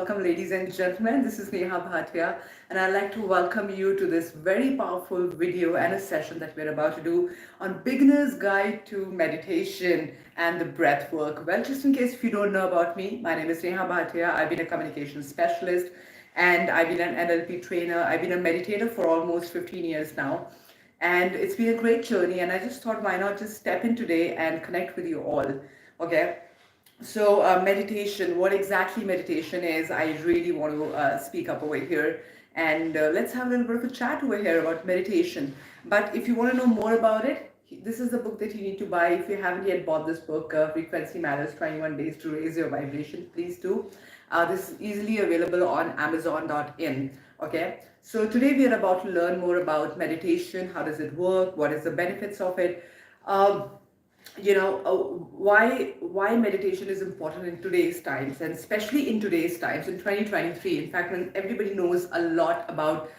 welcome, ladies and gentlemen. This is Neha Bhatia, and I'd like to welcome you to this very powerful video and a session that we're about to do on Beginner's Guide to Meditation and the Breath Work. Well, just in case if you don't know about me, my name is Neha Bhatia. I've been a communication specialist and I've been an NLP trainer. I've been a meditator for almost 15 years now. And it's been a great journey, and I just thought, why not just step in today and connect with you all? Okay, so, meditation, what exactly meditation is, I really want to speak up over here. And let's have a little bit of a chat over here about meditation. But if you want to know more about it, this is the book that you need to buy. If you haven't yet bought this book, Frequency Matters 21 Days to Raise Your Vibration, please do. This is easily available on Amazon.in. Okay, so today we are about to learn more about meditation. How does it work? What is the benefits of it? Um, why meditation is important in today's times, and especially in today's times in 2023. In fact, when everybody knows a lot about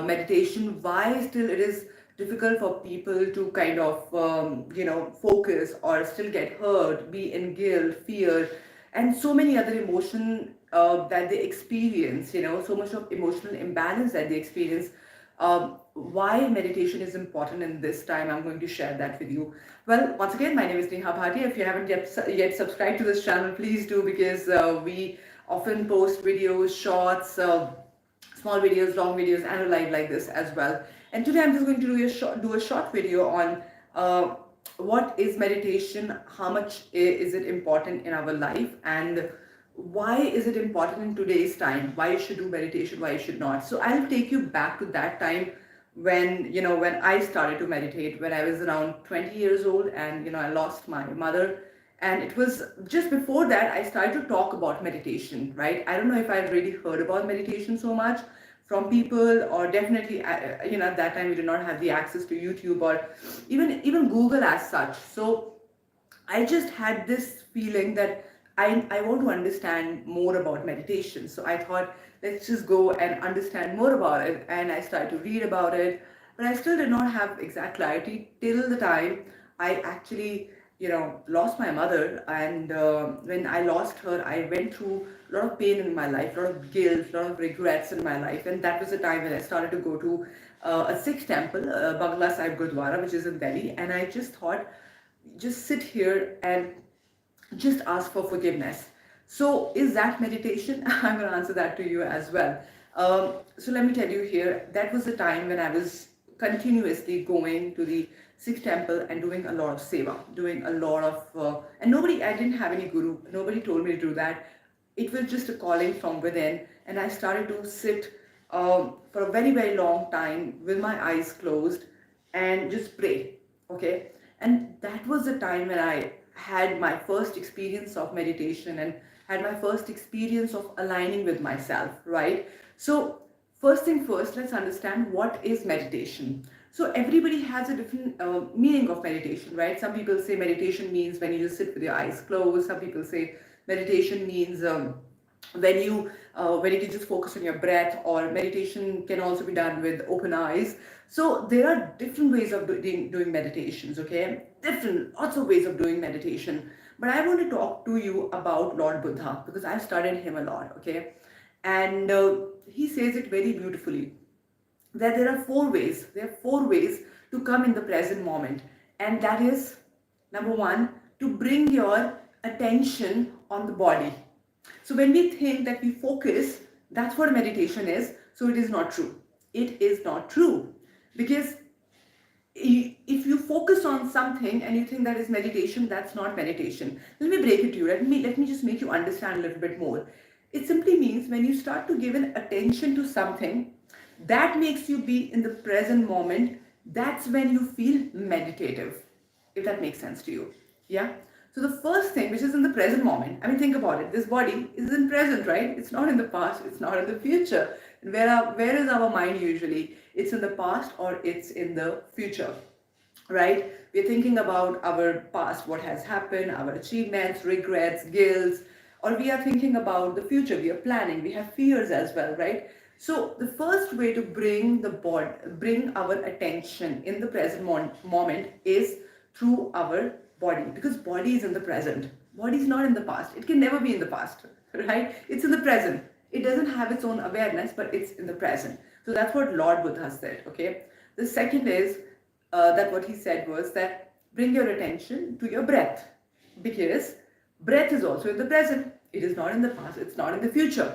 meditation, why still it is difficult for people to kind of focus or still get hurt, be in guilt, fear, and so many other emotion that they experience, so much of emotional imbalance that they experience. Why meditation is important in this time, I'm going to share that with you. Well, once again, my name is Neha Bhatia. If you haven't yet subscribed to this channel, please do, because we often post videos, shorts, small videos, long videos, and a live like this as well. And today I'm just going to do a short video on what is meditation, how much is it important in our life, and why is it important in today's time, why you should do meditation, why you should not. So I'll take you back to that time when I started to meditate, when I was around 20 years old, and I lost my mother. And it was just before that I started to talk about meditation, right? I don't know if I've really heard about meditation so much from people, or definitely at that time we did not have the access to YouTube or even Google as such. So I just had this feeling that I want to understand more about meditation. So I thought, let's just go and understand more about it. And I started to read about it, but I still did not have exact clarity till the time I actually, lost my mother. And when I lost her, I went through a lot of pain in my life, a lot of guilt, a lot of regrets in my life. And that was the time when I started to go to a Sikh temple, Bangla Sahib Gurdwara, which is in Delhi. And I just thought, just sit here and just ask for forgiveness. So, is that meditation? I'm going to answer that to you as well. So, let me tell you here, that was the time when I was continuously going to the Sikh temple and doing a lot of seva, doing a lot of, and I didn't have any guru, nobody told me to do that. It was just a calling from within, and I started to sit for a very, very long time with my eyes closed and just pray. Okay, and that was the time when I had my first experience of meditation and had my first experience of aligning with myself, right? So, first thing first, let's understand what is meditation. So, everybody has a different meaning of meditation, right? Some people say meditation means when you just sit with your eyes closed. Some people say meditation means when you can just focus on your breath, or meditation can also be done with open eyes. So there are different ways of doing meditations. Okay, different lots of ways of doing meditation, but I want to talk to you about Lord Buddha, because I've studied him a lot. Okay, and he says it very beautifully, that there are four ways to come in the present moment. And that is, number one, to bring your attention on the body. So when we think that we focus, that's what meditation is. So it is not true. It is not true. Because if you focus on something and you think that is meditation, that's not meditation. Let me break it to you. Let me just make you understand a little bit more. It simply means when you start to give an attention to something, that makes you be in the present moment. That's when you feel meditative, if that makes sense to you. Yeah. So the first thing, which is in the present moment, I mean, think about it. This body is in present, right? It's not in the past. It's not in the future. And where is our mind usually? It's in the past or it's in the future, right? We're thinking about our past, what has happened, our achievements, regrets, guilt, or we are thinking about the future. We are planning. We have fears as well, right? So the first way to bring our attention in the present moment is through our body, because body is in the present. Body is not in the past. It can never be in the past, right? It's in the present. It doesn't have its own awareness, but it's in the present. So that's what Lord Buddha said. Okay. The second is that what he said was that bring your attention to your breath, because breath is also in the present. It is not in the past. It's not in the future,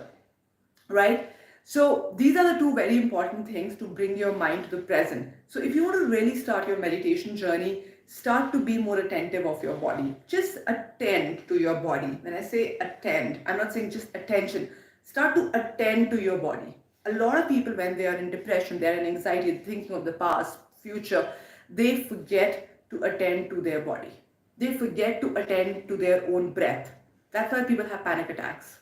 right? So these are the two very important things to bring your mind to the present. So if you want to really start your meditation journey, start to be more attentive of your body. Just attend to your body. When I say attend, I'm not saying just attention. Start to attend to your body. A lot of people, when they are in depression, they're in anxiety, thinking of the past, future, they forget to attend to their body. They forget to attend to their own breath. That's why people have panic attacks,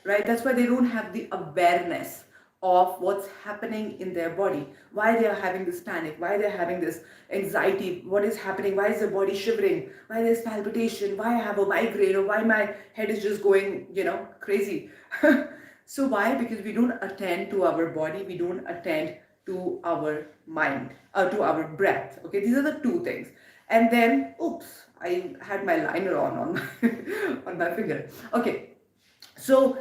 right? That's why they don't have the awareness of what's happening in their body, why they are having this panic, why they're having this anxiety, what is happening, why is their body shivering, why there's palpitation, why I have a migraine, or why my head is just going, crazy. So why? Because we don't attend to our body, we don't attend to our mind, to our breath. Okay, these are the two things. And then, oops, I had my liner on my on my finger. Okay, so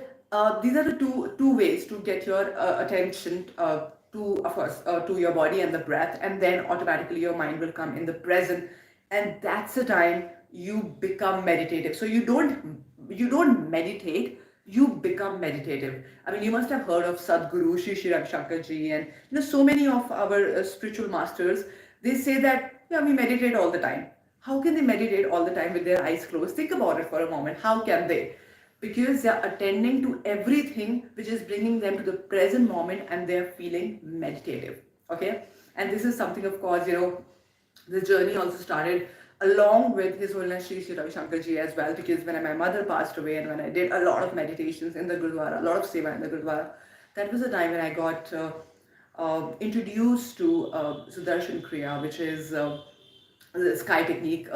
these are the two ways to get your attention to, of course, to your body and the breath, and then automatically your mind will come in the present, and that's the time you become meditative. So you don't meditate, you become meditative. I mean, you must have heard of Sadhguru Shri Shri Ravi Shankar ji, and so many of our spiritual masters. They say that, yeah, we meditate all the time. How can they meditate all the time with their eyes closed? Think about it for a moment. How can they? Because they are attending to everything which is bringing them to the present moment, and they're feeling meditative. Okay, and this is something, of course, the journey also started along with His Holiness Shri Shri Ravi Shankar ji as well, because when my mother passed away and when I did a lot of meditations in the Gurdwara, a lot of seva in the Gurdwara, that was the time when I got introduced to Sudarshan Kriya, which is the sky technique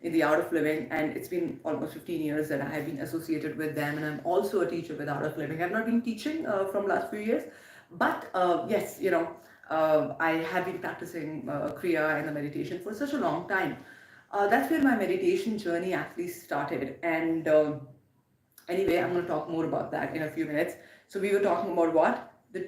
in the art of living, and it's been almost 15 years that I have been associated with them, and I'm also a teacher with art of living. I've not been teaching from last few years, but yes, I have been practicing kriya and the meditation for such a long time. That's where my meditation journey actually started, and anyway, I'm going to talk more about that in a few minutes. So we were talking about what? The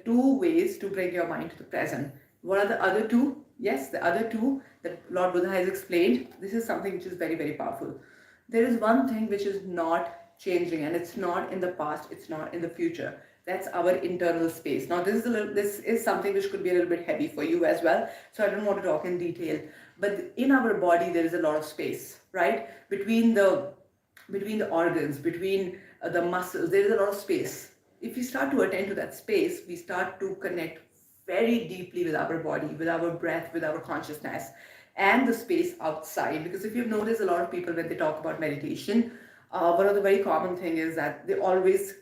two ways to bring your mind to the present. What are the other two? Yes, the other two that Lord Buddha has explained. This is something which is very, very powerful. There is one thing which is not changing, and it's not in the past, it's not in the future. That's our internal space. Now, this is something which could be a little bit heavy for you as well. So I don't want to talk in detail. But in our body, there is a lot of space, right? Between the organs, between the muscles, there is a lot of space. If we start to attend to that space, we start to connect very deeply with our body, with our breath, with our consciousness, and the space outside. Because if you've noticed, a lot of people, when they talk about meditation, one of the very common thing is that they always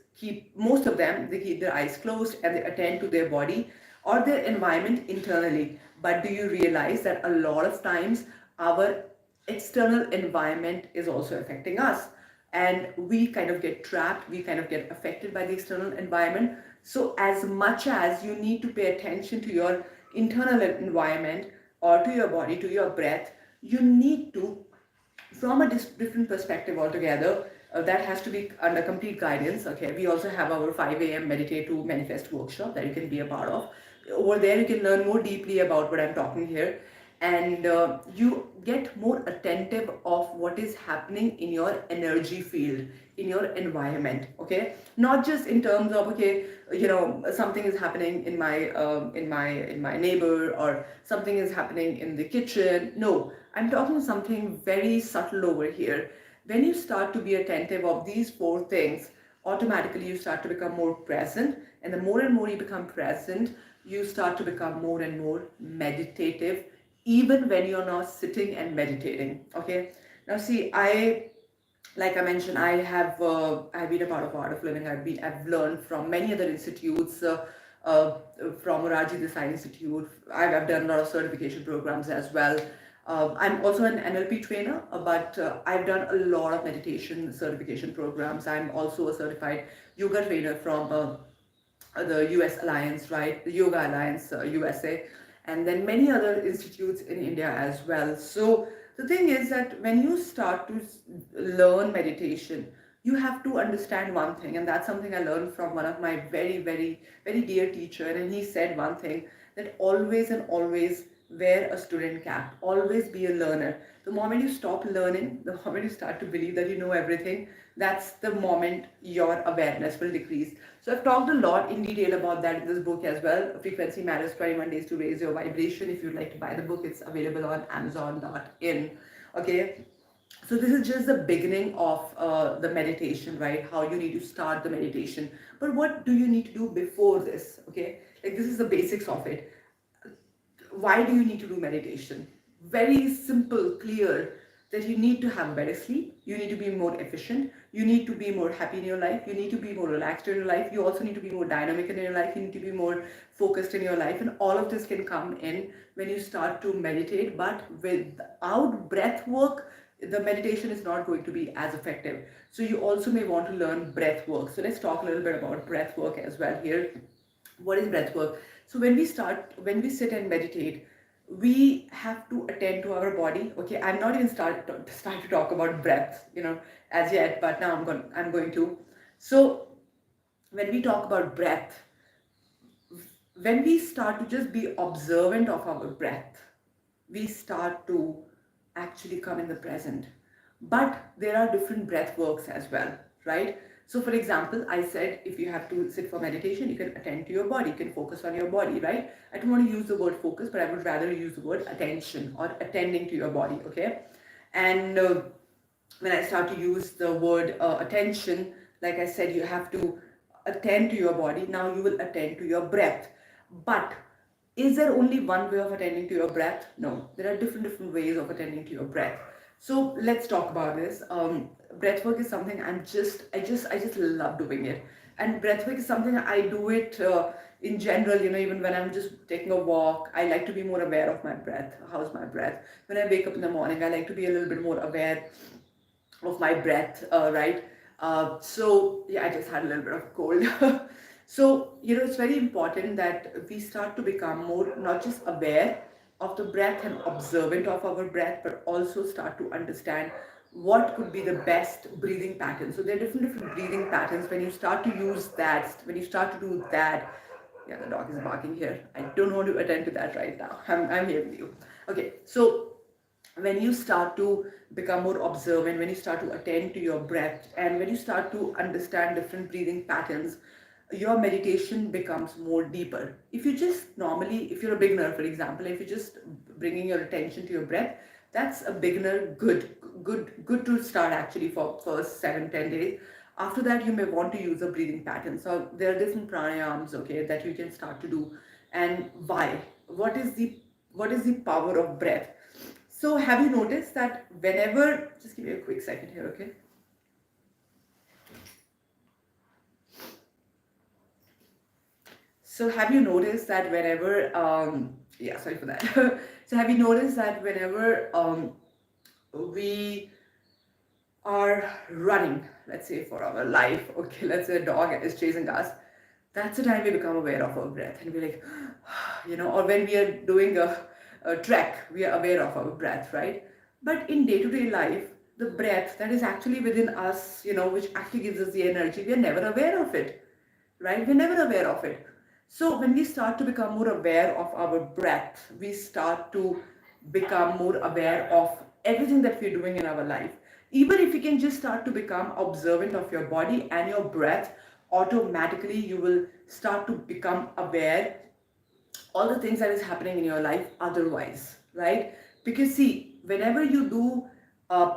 most of them, they keep their eyes closed and they attend to their body or their environment internally. But do you realize that a lot of times our external environment is also affecting us, and we kind of get trapped, we kind of get affected by the external environment. So as much as you need to pay attention to your internal environment or to your body, to your breath, you need to, from a different perspective altogether, that has to be under complete guidance. Okay, we also have our 5 a.m. meditate to manifest workshop that you can be a part of. Over there you can learn more deeply about what I'm talking here, and you get more attentive of what is happening in your energy field, in your environment. Okay, not just in terms of, okay, something is happening in my neighbor, or something is happening in the kitchen. No, I'm talking something very subtle over here. When you start to be attentive of these four things, automatically you start to become more present, and the more and more you become present, you start to become more and more meditative, even when you're not sitting and meditating. Okay, now see, like I mentioned, I've been a part of Art of Living. I've learned from many other institutes, uh, from Raji Desai Institute. I've done a lot of certification programs as well. I'm also an NLP trainer, but I've done a lot of meditation certification programs. I'm also a certified yoga trainer from the US Alliance, right? The Yoga Alliance USA, and then many other institutes in India as well. So the thing is that when you start to learn meditation, you have to understand one thing, and that's something I learned from one of my very, very, very dear teacher. And he said one thing, that always and always wear a student cap, always be a learner. The moment you stop learning, the moment you start to believe that you know everything, that's the moment your awareness will decrease. So I've talked a lot in detail about that in this book as well, Frequency Matters, 21 Days to Raise Your Vibration. If you'd like to buy the book, it's available on amazon.in. Okay, so this is just the beginning of the meditation, right? How you need to start the meditation. But what do you need to do before this? Okay, like this is the basics of it. Why do you need to do meditation? Very simple, clear, that you need to have better sleep, you need to be more efficient, you need to be more happy in your life, you need to be more relaxed in your life, you also need to be more dynamic in your life, you need to be more focused in your life, and all of this can come in when you start to meditate. But without breath work, the meditation is not going to be as effective. So you also may want to learn breath work. So let's talk a little bit about breath work as well here. What is breath work? So when we sit and meditate, we have to attend to our body. Okay, I'm not even start to talk about breath, as yet, but now I'm going to. So when we talk about breath, when we start to just be observant of our breath, we start to actually come in the present. But there are different breath works as well, right? So for example, I said if you have to sit for meditation, you can attend to your body, you can focus on your body, right? I don't want to use the word focus, but I would rather use the word attention or attending to your body, okay? And when I start to use the word attention, like I said, you have to attend to your body. Now you will attend to your breath. But is there only one way of attending to your breath? No, there are different ways of attending to your breath. So let's talk about this. Breath work is something I just love doing it. And breath work is something I do it in general, even when I'm just taking a walk, I like to be more aware of my breath. How's my breath? When I wake up in the morning, I like to be a little bit more aware of my breath, right? So yeah, I just had a little bit of cold. So it's very important that we start to become more not just aware of the breath and observant of our breath, but also start to understand what could be the best breathing pattern. So there are different breathing patterns. When you start to use that, when you start to do that, yeah, the dog is barking here. I don't want to attend to that right now. I'm here with you. Okay, so when you start to become more observant, when you start to attend to your breath, and when you start to understand different breathing patterns, your meditation becomes more deeper. If you just normally, if you're a beginner, for example, if you're just bringing your attention to your breath, that's a beginner good to start actually for first 7-10 days. After that, you may want to use a breathing pattern. So there are different pranayams, okay, that you can start to do. And why? What is the power of breath? So have you noticed that whenever, just give me a quick second here, okay? So have you noticed that whenever, yeah, sorry for that. So have you noticed that whenever we are running, let's say for our life, okay, let's say a dog is chasing us, that's the time we become aware of our breath and we're like, or when we are doing a trek, we are aware of our breath, right? But in day-to-day life, the breath that is actually within us, which actually gives us the energy, we are never aware of it, right? We're never aware of it. So when we start to become more aware of our breath, we start to become more aware of everything that we're doing in our life. Even if you can just start to become observant of your body and your breath, automatically you will start to become aware all the things that is happening in your life otherwise, right? Because see, whenever you do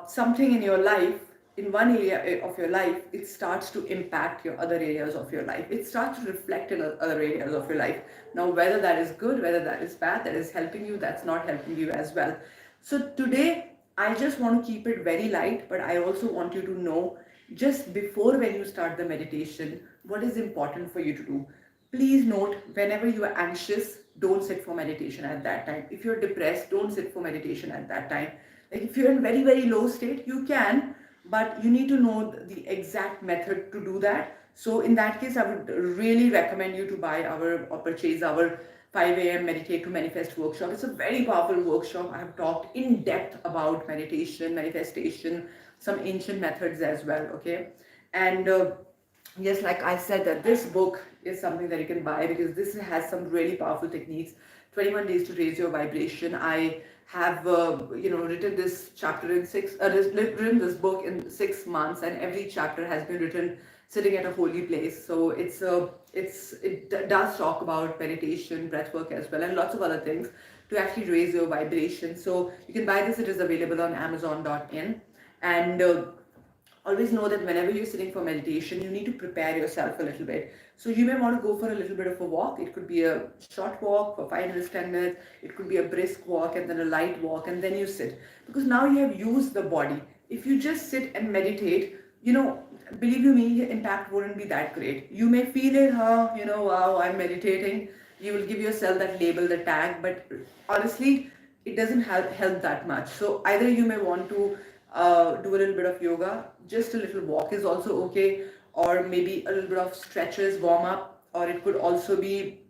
something in your life, in one area of your life, it starts to impact your other areas of your life. It starts to reflect in other areas of your life. Now, whether that is good, whether that is bad, that is helping you, that's not helping you as well. So today, I just want to keep it very light, but I also want you to know just before when you start the meditation, what is important for you to do. Please note, whenever you are anxious, don't sit for meditation at that time. If you're depressed, don't sit for meditation at that time. Like if you're in very, very low state, you can, but you need to know the exact method to do that. So in that case, I would really recommend you to buy or purchase our 5 a.m. Meditate to Manifest workshop. It's a very powerful workshop. I have talked in depth about meditation, manifestation, some ancient methods as well, okay? And yes, like I said, that this book is something that you can buy because this has some really powerful techniques. 21 days to raise your vibration. I have written this chapter in written this book in 6 months, and every chapter has been written sitting at a holy place. So it does talk about meditation, breath work as well, and lots of other things to actually raise your vibration. So you can buy this. It is available on Amazon.in. And always know that whenever you're sitting for meditation, you need to prepare yourself a little bit. So you may want to go for a little bit of a walk. It could be a short walk for 5 minutes, 10 minutes. It could be a brisk walk and then a light walk, and then you sit. Because now you have used the body. If you just sit and meditate, believe you me, your impact wouldn't be that great. You may feel it, wow, I'm meditating. You will give yourself that label, the tag, but honestly, it doesn't help that much. So either you may want to do a little bit of yoga, just a little walk is also okay, or maybe a little bit of stretches, warm up, or it could also be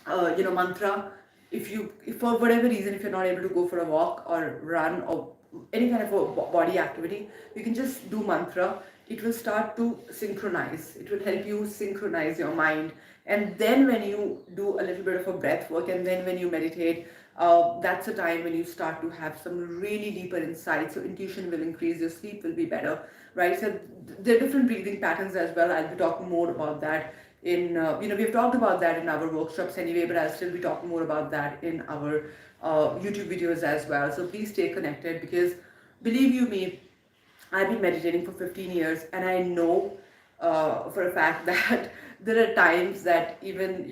mantra. If for whatever reason, if you're not able to go for a walk or run or any kind of a body activity, you can just do mantra. It will start to synchronize. It will help you synchronize your mind. And then when you do a little bit of a breath work, and then when you meditate, that's a time when you start to have some really deeper insights. So intuition will increase, your sleep will be better, right? So there are different breathing patterns as well. I'll be talking more about that we've talked about that in our workshops anyway, but I'll still be talking more about that in our YouTube videos as well. So please stay connected, because believe you me, I've been meditating for 15 years, and I know for a fact that there are times that even,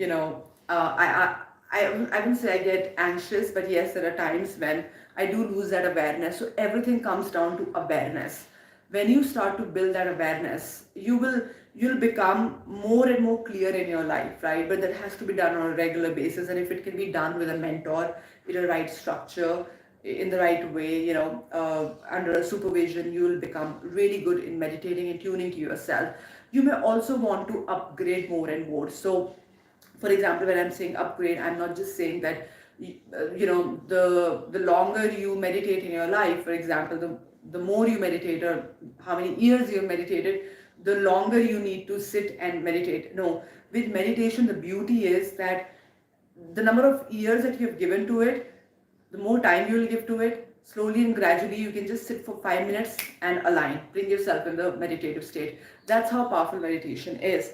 I wouldn't say I get anxious, but yes, there are times when I do lose that awareness. So everything comes down to awareness. When you start to build that awareness, you'll become more and more clear in your life, right? But that has to be done on a regular basis, and if it can be done with a mentor in a right structure, in the right way, under a supervision, you will become really good in meditating and tuning to yourself. You may also want to upgrade more and more. So for example, when I'm saying upgrade, I'm not just saying that the longer you meditate in your life, for example, the more you meditate, or how many years you've meditated, the longer you need to sit and meditate. No, with meditation, the beauty is that the number of years that you've given to it, the more time you will give to it, slowly and gradually you can just sit for 5 minutes and align, bring yourself in the meditative state. That's how powerful meditation is.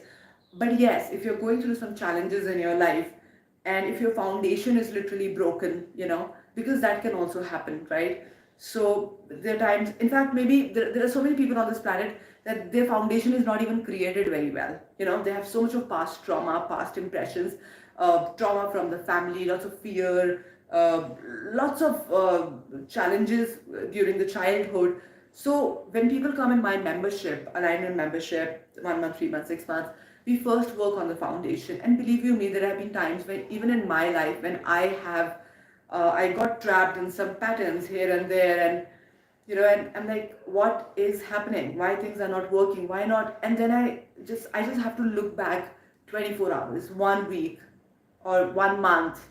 But yes, if you're going through some challenges in your life, and if your foundation is literally broken, because that can also happen, right? So there are times, in fact, maybe there are so many people on this planet that their foundation is not even created very well. They have so much of past trauma, past impressions, trauma from the family, lots of fear, lots of challenges during the childhood. So when people come in my membership, alignment membership, 1 month, 3 months, 6 months, we first work on the foundation. And believe you me, there have been times when, even in my life, when I got trapped in some patterns here and there, and and I'm like, what is happening? Why things are not working? Why not? And then I just have to look back 24 hours, 1 week, or 1 month.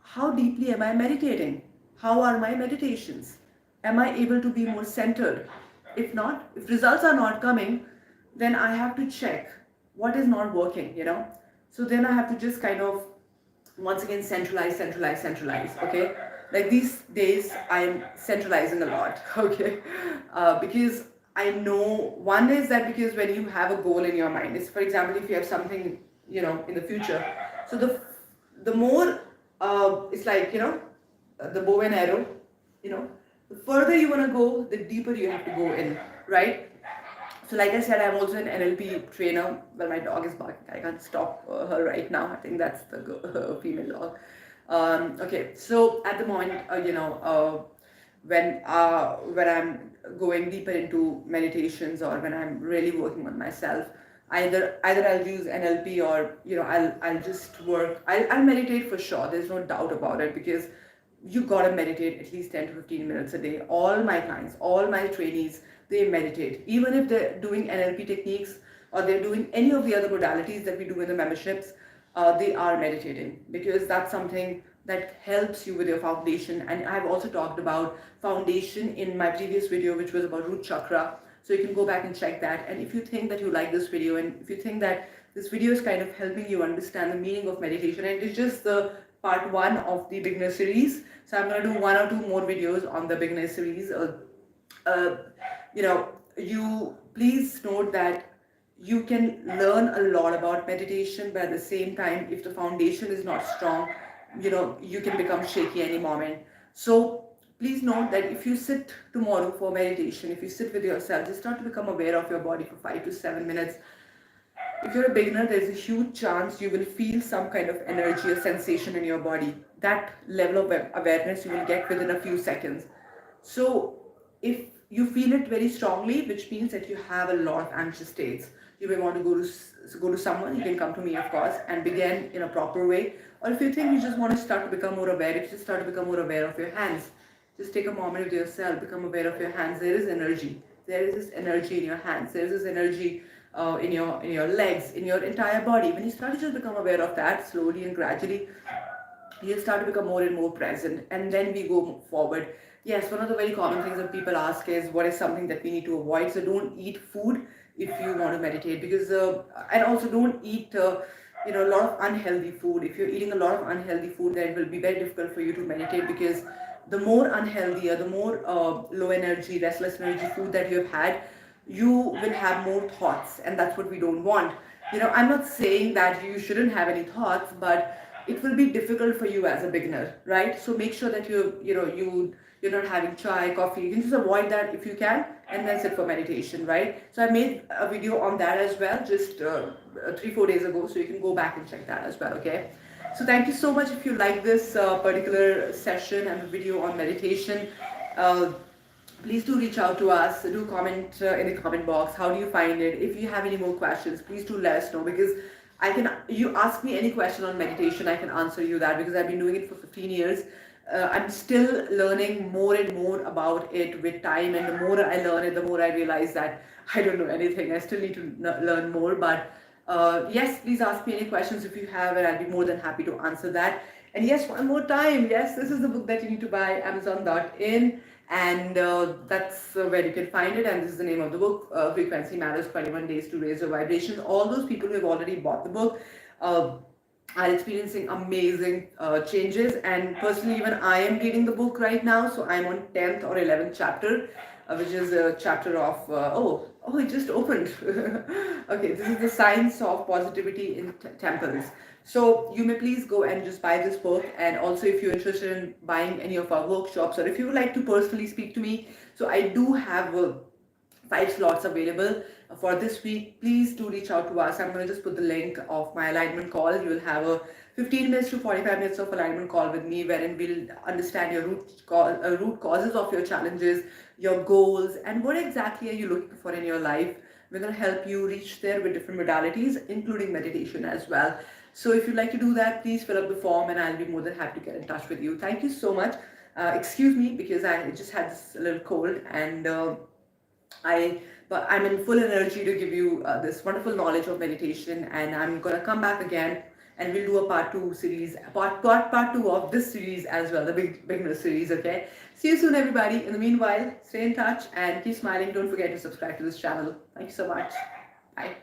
How deeply am I meditating? How are my meditations? Am I able to be more centered? If not, if results are not coming, then I have to check what is not working. So then I have to just kind of once again centralize. Okay, like these days I'm centralizing a lot. Okay, because I know one is that because when you have a goal in your mind, is for example, if you have something in the future, so the more it's like the bow and arrow, the further you want to go, the deeper you have to go in, right? So like I said, I'm also an NLP trainer. Well, my dog is barking. I can't stop her right now. I think that's the female dog. Okay, so at the moment, when I'm going deeper into meditations, or when I'm really working on myself, either I'll use NLP, or I'll just work. I'll meditate for sure. There's no doubt about it, because you gotta meditate at least 10 to 15 minutes a day. All my clients, all my trainees, they meditate. Even if they're doing NLP techniques, or they're doing any of the other modalities that we do in the memberships, they are meditating, because that's something that helps you with your foundation. And I've also talked about foundation in my previous video, which was about root chakra. So you can go back and check that. And if you think that you like this video, and if you think that this video is kind of helping you understand the meaning of meditation, and it's just the part one of the beginner series. So I'm going to do one or two more videos on the beginner series. Uh, you know, you please note that you can learn a lot about meditation, but at the same time, if the foundation is not strong, you can become shaky any moment. So please note that if you sit tomorrow for meditation, if you sit with yourself, just start to become aware of your body for 5 to 7 minutes. If you're a beginner, there's a huge chance you will feel some kind of energy or sensation in your body. That level of awareness you will get within a few seconds. So if you feel it very strongly, which means that you have a lot of anxious states, you may want to go to someone. You can come to me, of course, and begin in a proper way. Or if you think you just want to start to become more aware, if you just start to become more aware of your hands, just take a moment with yourself, become aware of your hands. There is energy. There is this energy in your hands. There is this energy in your legs, in your entire body. When you start to just become aware of that slowly and gradually, you start to become more and more present, and then we go forward. Yes, one of the very common things that people ask is what is something that we need to avoid. So don't eat food if you want to meditate, because and also don't eat a lot of unhealthy food. If you're eating a lot of unhealthy food, then it will be very difficult for you to meditate, because the more unhealthy or the more low energy, restless energy food that you have had, you will have more thoughts, and that's what we don't want. I'm not saying that you shouldn't have any thoughts, but it will be difficult for you as a beginner, right? So make sure that you're not having chai, coffee. You can just avoid that if you can, and then sit for meditation, right? So I made a video on that as well, just 3-4 days ago, so you can go back and check that as well. Okay. So thank you so much. If you like this particular session and video on meditation, uh, please do reach out to us. Do comment in the comment box. How do you find it? If you have any more questions, please do let us know, because you ask me any question on meditation, I can answer you that, because I've been doing it for 15 years. I'm still learning more and more about it with time, and the more I learn it, the more I realize that I don't know anything. I still need to learn more. But yes, please ask me any questions if you have, and I'll be more than happy to answer that. And yes, one more time, yes, this is the book that you need to buy, Amazon.in, and that's where you can find it. And this is the name of the book, Frequency Matters, 21 Days to Raise Your Vibrations. All those people who have already bought the book are experiencing amazing changes, and personally, even I am reading the book right now, so I'm on 10th or 11th chapter, which is a chapter of it just opened. Okay, this is the science of positivity in temples. So you may please go and just buy this book. And also, if you're interested in buying any of our workshops, or if you would like to personally speak to me, so I do have 5 slots available for this week. Please do reach out to us. I'm going to just put the link of my alignment call. You will have a 15 minutes to 45 minutes of alignment call with me, wherein we'll understand your root causes of your challenges, your goals, and what exactly are you looking for in your life. We're going to help you reach there with different modalities, including meditation as well. So if you'd like to do that, please fill up the form, and I'll be more than happy to get in touch with you. Thank you so much. Excuse me, because I just had this little cold, and but I'm in full energy to give you this wonderful knowledge of meditation, and I'm gonna come back again, and we'll do a part two series, part two of this series as well, the beginner series. Okay. See you soon, everybody. In the meanwhile, stay in touch and keep smiling. Don't forget to subscribe to this channel. Thank you so much. Bye.